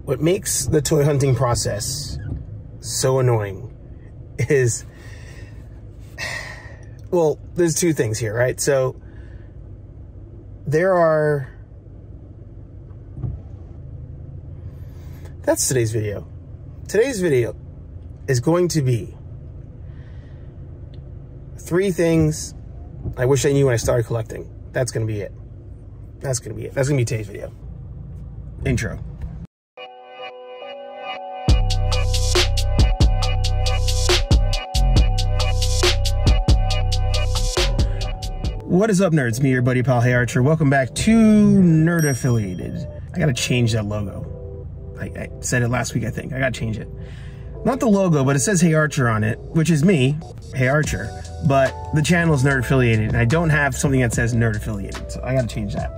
What makes the toy hunting process so annoying is, well, there's two things here, right? So that's today's video. Today's video is going to be 3 things I wish I knew when I started collecting. That's going to be it. That's going to be it. That's going to be today's video. Intro. What is up, nerds? Me, your buddy pal, HeyArcher. Welcome back to Nerd Affiliated. I gotta change that logo. I said it last week, I think. I gotta change it. Not the logo, but it says HeyArcher on it, which is me, HeyArcher. But the channel is Nerd Affiliated, and I don't have something that says Nerd Affiliated, so I gotta change that.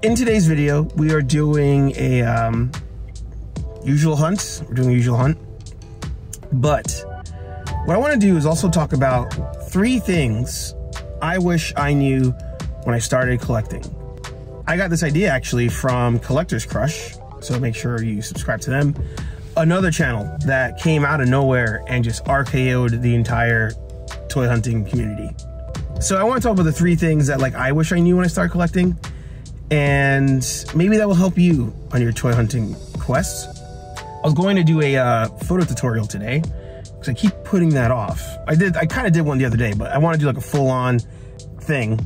In today's video, we are doing a usual hunt. We're doing a usual hunt. But what I want to do is also talk about 3 things I wish I knew when I started collecting. I got this idea actually from Collector's Crush, so make sure you subscribe to them. Another channel that came out of nowhere and just RKO'd the entire toy hunting community. So I want to talk about the 3 things that I wish I knew when I started collecting, and maybe that will help you on your toy hunting quests. I was going to do a photo tutorial today, because I keep putting that off. I kind of did one the other day, but I want to do a full-on thing,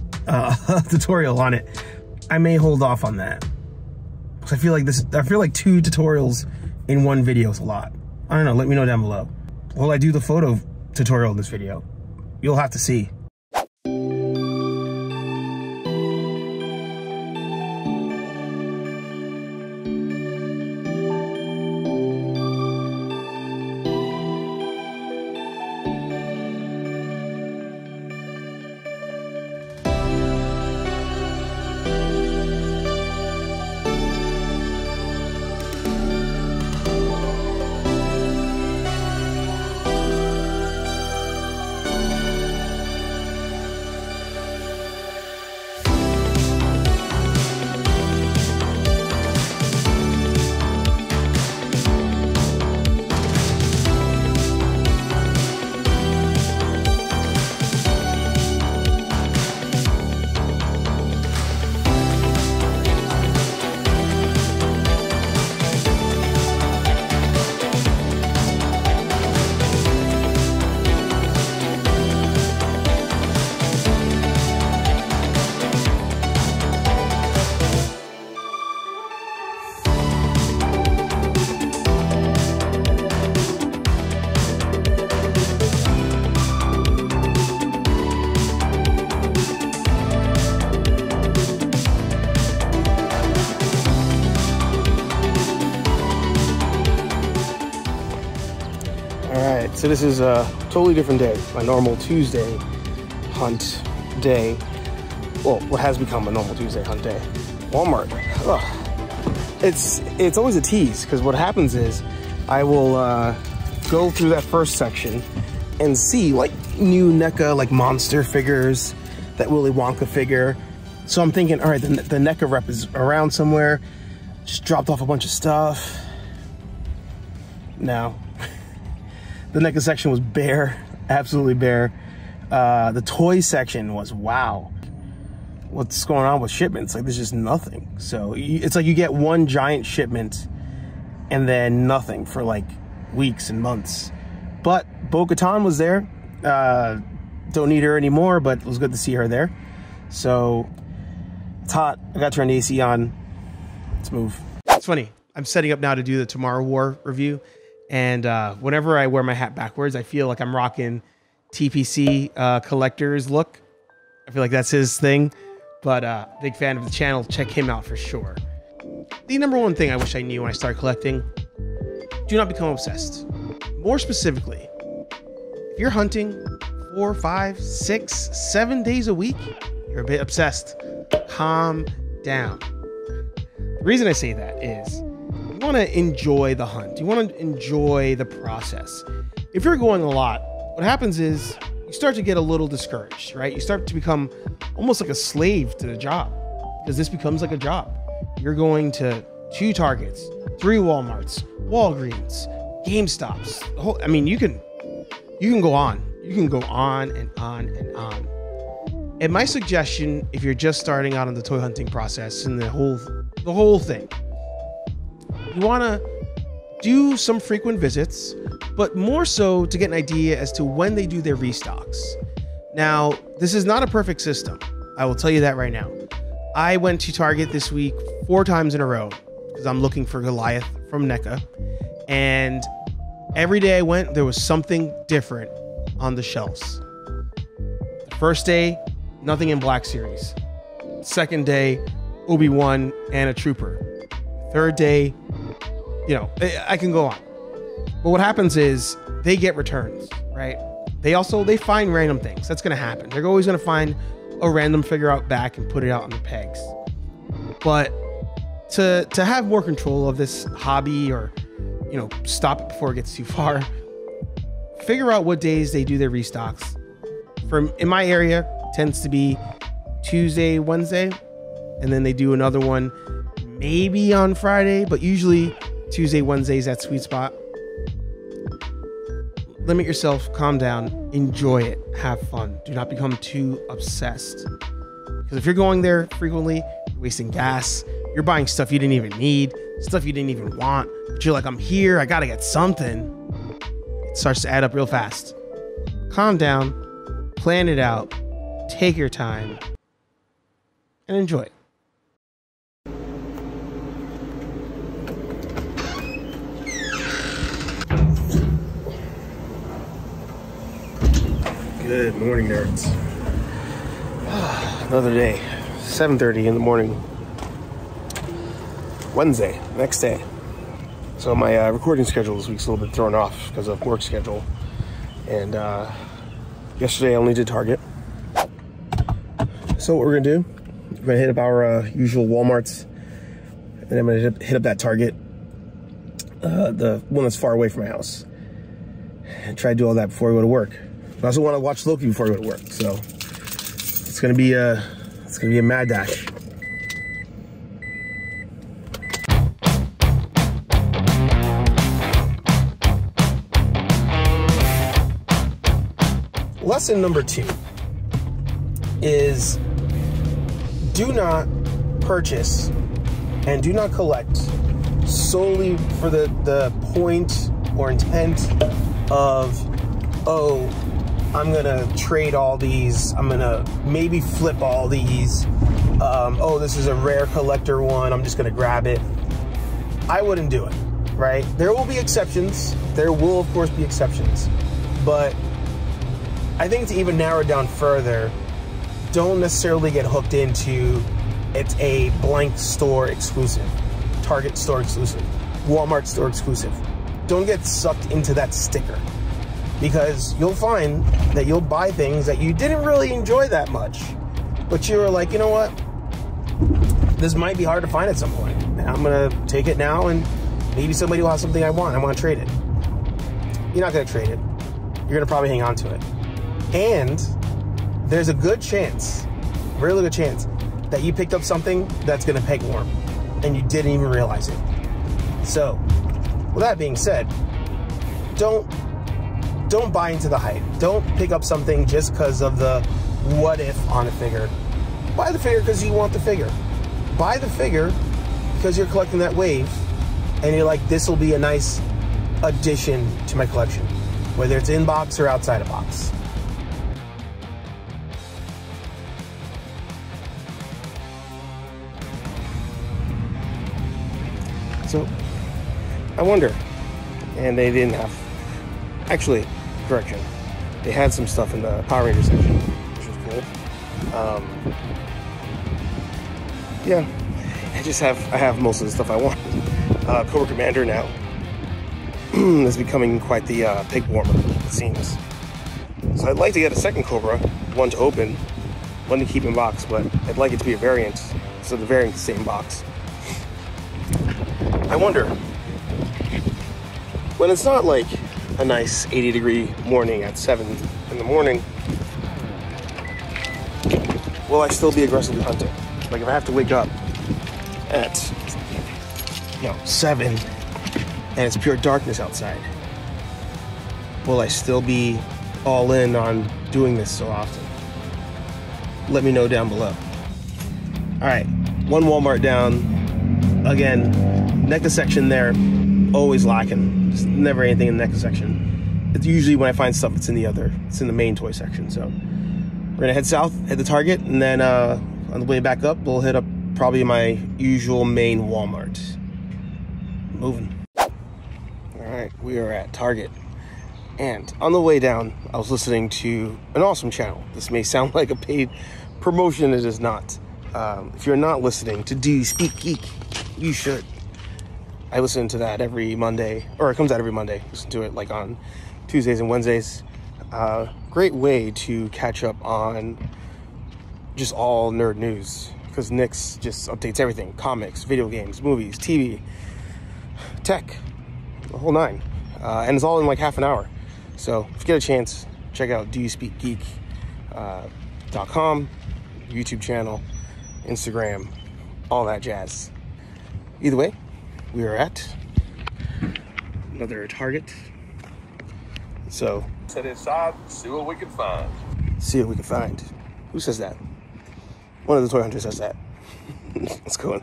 tutorial on it. I may hold off on that, because I feel like 2 tutorials in one video is a lot. I don't know, let me know down below. Will I do the photo tutorial in this video? You'll have to see. So this is a totally different day, my normal Tuesday hunt day. Well, what has become a normal Tuesday hunt day. Walmart. Ugh. It's always a tease, because what happens is I will go through that first section and see new NECA monster figures, that Willy Wonka figure. So I'm thinking, all right, the NECA rep is around somewhere. Just dropped off a bunch of stuff. No. The NECA section was bare, absolutely bare. The toy section was, wow. What's going on with shipments? There's just nothing. So it's you get one giant shipment and then nothing for weeks and months. But Bo-Katan was there. Don't need her anymore, but it was good to see her there. So it's hot. I got to turn the AC on. Let's move. It's funny. I'm setting up now to do the Tomorrow War review. And whenever I wear my hat backwards, I feel like I'm rocking TPC collector's look. I feel like that's his thing. But big fan of the channel. Check him out for sure. The number 1 thing I wish I knew when I started collecting: do not become obsessed. More specifically, if you're hunting 4, 5, 6, 7 days a week, you're a bit obsessed. Calm down. The reason I say that is, you want to enjoy the hunt. You want to enjoy the process. If you're going a lot, what happens is you start to get a little discouraged, right? You start to become almost like a slave to the job, because this becomes like a job. You're going to 2 targets, 3 Walmarts, Walgreens, GameStops. I mean, you can go on. You can go on and on and on. And my suggestion, if you're just starting out in the toy hunting process and the whole thing, you want to do some frequent visits, but more so to get an idea as to when they do their restocks. Now, this is not a perfect system. I will tell you that right now. I went to Target this week 4 times in a row because I'm looking for Goliath from NECA. And every day I went, there was something different on the shelves. The first day, nothing in Black Series. Second day, Obi-Wan and a Trooper. Third day, you know, I can go on. But what happens is they get returns, right? They find random things. That's going to happen. They're always going to find a random figure out back and put it out on the pegs. But to have more control of this hobby, or, you know, stop it before it gets too far, figure out what days they do their restocks. In my area, it tends to be Tuesday, Wednesday, and then they do another one maybe on Friday, but usually Tuesday, Wednesday is that sweet spot. Limit yourself, calm down, enjoy it, have fun. Do not become too obsessed. Because if you're going there frequently, you're wasting gas, you're buying stuff you didn't even need, stuff you didn't even want, but you're like, I'm here, I gotta get something. It starts to add up real fast. Calm down, plan it out, take your time, and enjoy it. Good morning, nerds. Another day, 7:30 in the morning. Wednesday, next day. So my recording schedule this week's a little bit thrown off because of work schedule. And yesterday I only did Target. So what we're gonna do, we're gonna hit up our usual Walmarts, and I'm gonna hit up that Target, the one that's far away from my house, and try to do all that before I go to work. I also want to watch Loki before I go to work, so it's gonna be a mad dash. Lesson number 2 is do not purchase and do not collect solely for the point or intent of, oh, I'm gonna trade all these, I'm gonna maybe flip all these, oh, this is a rare collector one, I'm just gonna grab it. I wouldn't do it, right? There will be exceptions. There will, of course, be exceptions. But I think to even narrow it down further, don't necessarily get hooked into it's a blank store exclusive, Target store exclusive, Walmart store exclusive. Don't get sucked into that sticker, because you'll find that you'll buy things that you didn't really enjoy that much, but you were like, you know what, this might be hard to find at some point, and I'm gonna take it now, and maybe somebody will have something I want to trade it. You're not gonna trade it. You're gonna probably hang on to it. And there's a good chance, really good chance, that you picked up something that's gonna peg warm, and you didn't even realize it. So, with that being said, don't buy into the hype. Don't pick up something just because of the what if on a figure. Buy the figure because you want the figure. Buy the figure because you're collecting that wave, and you're like, this will be a nice addition to my collection, whether it's in box or outside of box. So, I wonder, and they didn't have, actually, correction, they had some stuff in the Power Rangers section, which was cool. Yeah, I have most of the stuff I want. Cobra Commander now is becoming quite the pig warmer, it seems. So I'd like to get a second Cobra, one to open, one to keep in box, but I'd like it to be a variant, so the variant's the same box. I wonder, when it's not like a nice 80-degree morning at 7 in the morning, will I still be aggressively hunting? Like if I have to wake up at 7 and it's pure darkness outside, will I still be all in on doing this so often? Let me know down below. All right, one Walmart down. Again, NECA section there, always lacking. Just never anything in the NECA section. It's usually when I find stuff, it's in the main toy section. So we're gonna head south, head to Target, and then on the way back up, we'll hit up probably my usual main Walmart. Moving. All right, we are at Target. And on the way down, I was listening to an awesome channel. This may sound like a paid promotion, it is not. If you're not listening to Do You Speak Geek, you should. I listen to that every Monday, or it comes out every Monday. Listen to it like on Tuesdays and Wednesdays. Great way to catch up on just all nerd news, because Nick's just updates everything: comics, video games, movies, TV, tech, the whole nine. And it's all in like half an hour. So if you get a chance, check out doyouspeakgeek.com, YouTube channel, Instagram, all that jazz. Either way, we are at another Target. So Set inside, see what we can find. See what we can find. Who says that? One of the toy hunters says that. Let's go in.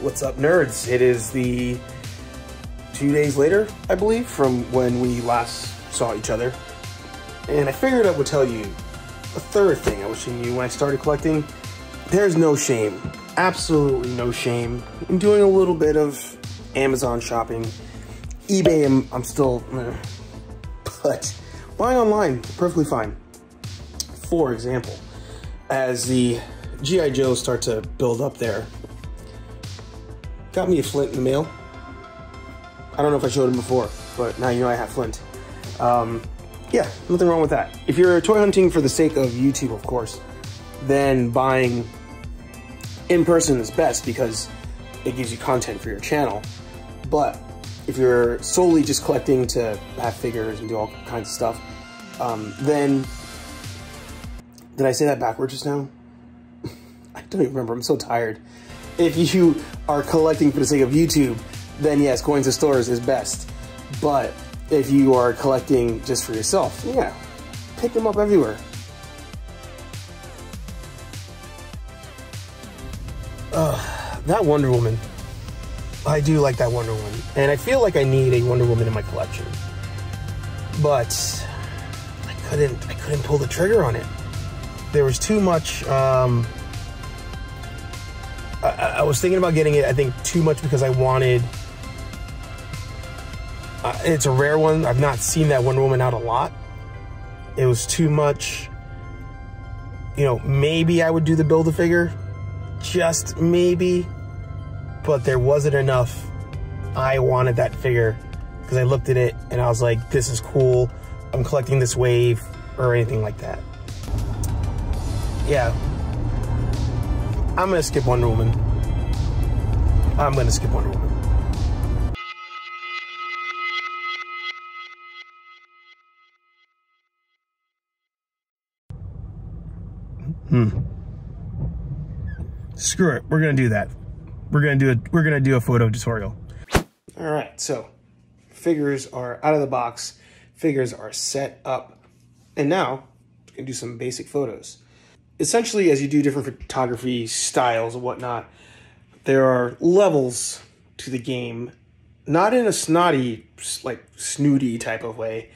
What's up, nerds? It is the 2 days later, I believe, from when we last saw each other. And I figured I would tell you a third thing I wish I knew when I started collecting. There's no shame, absolutely no shame, in doing a little bit of Amazon shopping. eBay, I'm still, but buying online, perfectly fine. For example, as the G.I. Joes start to build up there, got me a Flint in the mail. I don't know if I showed him before, but now you know I have Flint. Yeah, nothing wrong with that. If you're toy hunting for the sake of YouTube, of course, then buying in person is best because it gives you content for your channel. But if you're solely just collecting to have figures and do all kinds of stuff, then... Did I say that backwards just now? I don't even remember, I'm so tired. If you are collecting for the sake of YouTube, then yes, going to stores is best. But if you are collecting just for yourself, yeah, pick them up everywhere. That Wonder Woman. I do like that Wonder Woman. And I feel like I need a Wonder Woman in my collection. But I couldn't pull the trigger on it. There was too much, I was thinking about getting it, I think, too much because I wanted... it's a rare one. I've not seen that Wonder Woman out a lot. It was too much. You know, maybe I would do the Build-A-Figure. Just maybe. But there wasn't enough. I wanted that figure because I looked at it and I was like, this is cool. I'm collecting this wave or anything like that. Yeah. I'm going to skip Wonder Woman. I'm going to skip Wonder Woman. Screw it. We're going to do that. We're going to do a photo tutorial. All right. So figures are out of the box. Figures are set up. And now we can do some basic photos. Essentially, as you do different photography styles and whatnot, there are levels to the game, not in a snotty, like snooty type of way,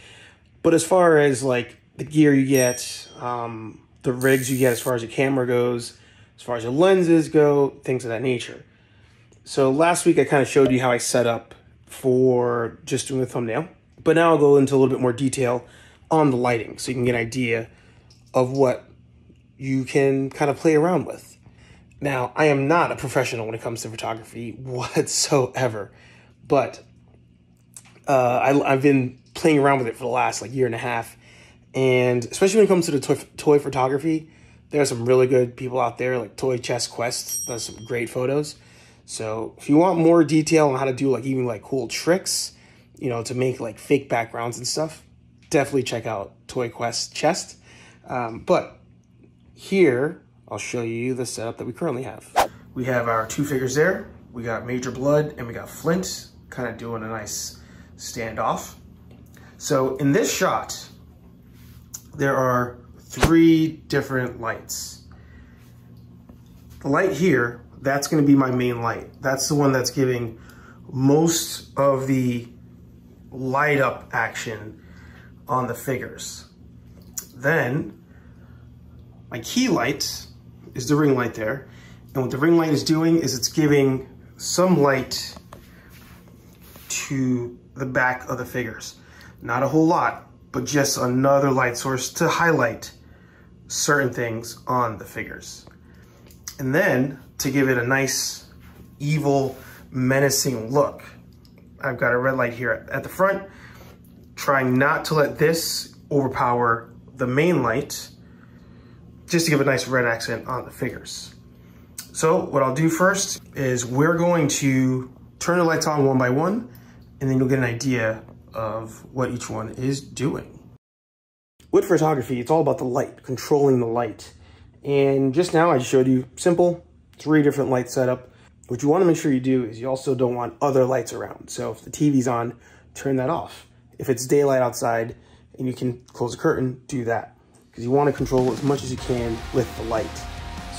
but as far as like the gear you get, the rigs you get as far as your camera goes, as far as your lenses go, things of that nature. So last week I kind of showed you how I set up for just doing the thumbnail, but now I'll go into a little bit more detail on the lighting so you can get an idea of what you can kind of play around with. Now, I am not a professional when it comes to photography whatsoever, but I've been playing around with it for the last like year and a half, and especially when it comes to the toy photography, there are some really good people out there, like Toy Chess Quest does some great photos. So if you want more detail on how to do like even like cool tricks, you know, to make like fake backgrounds and stuff, definitely check out Toy Quest Chest. But here, I'll show you the setup that we currently have. We have our two figures there. We got Major Blood and we got Flint, kind of doing a nice standoff. So in this shot, there are 3 different lights. The light here, that's gonna be my main light. That's the one that's giving most of the light up action on the figures. Then my key light is the ring light there. And what the ring light is doing is it's giving some light to the back of the figures. Not a whole lot, but just another light source to highlight certain things on the figures. And then to give it a nice, evil, menacing look, I've got a red light here at the front, trying not to let this overpower the main light, just to give a nice red accent on the figures. So what I'll do first is we're going to turn the lights on one by one, and then you'll get an idea of what each one is doing. With photography, it's all about the light, controlling the light. And just now I showed you simple 3 different light setup. What you want to make sure you do is you also don't want other lights around. So if the TV's on, turn that off. If it's daylight outside and you can close the curtain, do that. Because you want to control as much as you can with the light.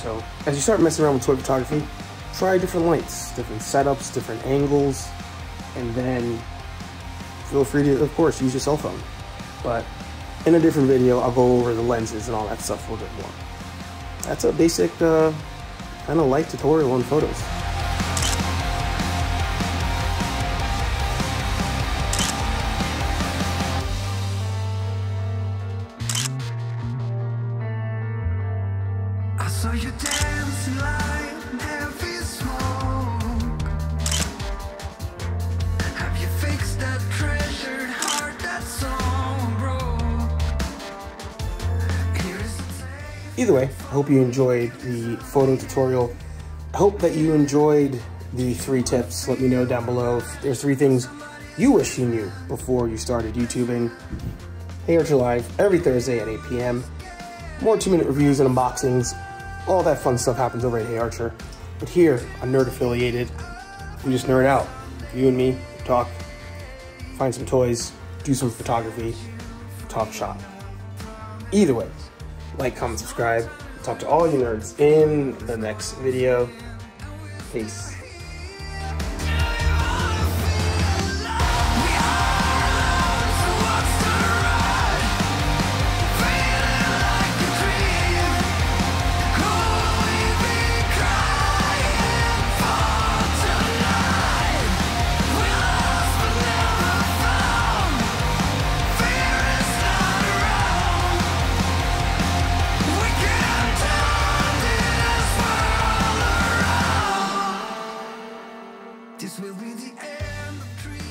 So as you start messing around with toy photography, try different lights, different setups, different angles, and then feel free to, of course, use your cell phone. But in a different video, I'll go over the lenses and all that stuff a little bit more. That's a basic kind of light tutorial on photos. I saw you dancing like heavy smoke. Have you fixed that treasured heart that's so broke? Either way, I hope you enjoyed the photo tutorial. I hope that you enjoyed the 3 tips. Let me know down below if there's 3 things you wish you knew before you started YouTubing. HeyArcher Live every Thursday at 8 p.m. More 2-minute reviews and unboxings. All that fun stuff happens over at HeyArcher. But here on Nerd Affiliated, we just nerd out. You and me talk, find some toys, do some photography, talk shop. Either way, like, comment, subscribe. Talk to all you nerds in the next video. Peace.